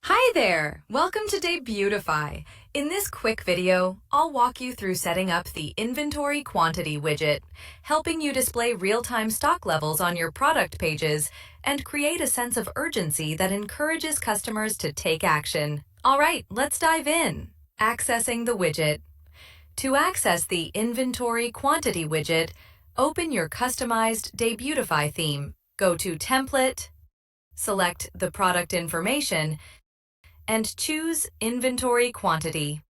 Hi there! Welcome to Debutify. In this quick video, I'll walk you through setting up the Inventory Quantity widget, helping you display real-time stock levels on your product pages and create a sense of urgency that encourages customers to take action. All right, let's dive in. Accessing the widget. To access the Inventory Quantity widget, open your customized Debutify theme. Go to Template, select the product information, and choose Inventory Quantity.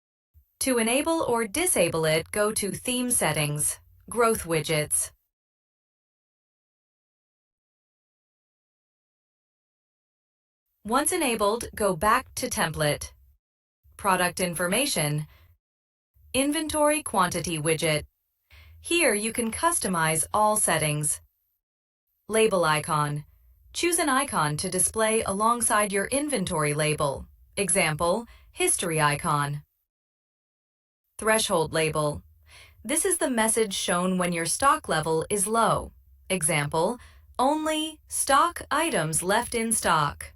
To enable or disable it, go to Theme Settings, Growth Widgets. Once enabled, go back to Template, Product Information, Inventory Quantity widget. Here you can customize all settings. Label icon. Choose an icon to display alongside your inventory label. Example, history icon. Threshold label. This is the message shown when your stock level is low. Example, only stock items left in stock.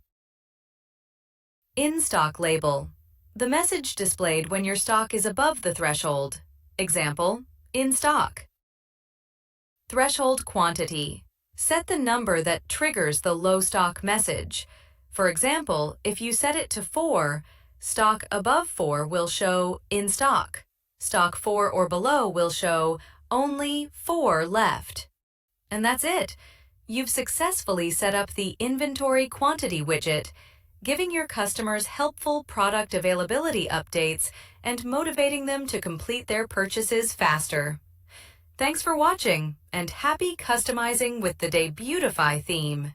In-stock label. The message displayed when your stock is above the threshold. Example, in stock. Threshold quantity. Set the number that triggers the low stock message. For example, if you set it to 4, stock above 4 will show in stock. Stock 4 or below will show only 4 left. And that's it. You've successfully set up the Inventory Quantity widget, giving your customers helpful product availability updates and motivating them to complete their purchases faster. Thanks for watching, and happy customizing with the Debutify theme.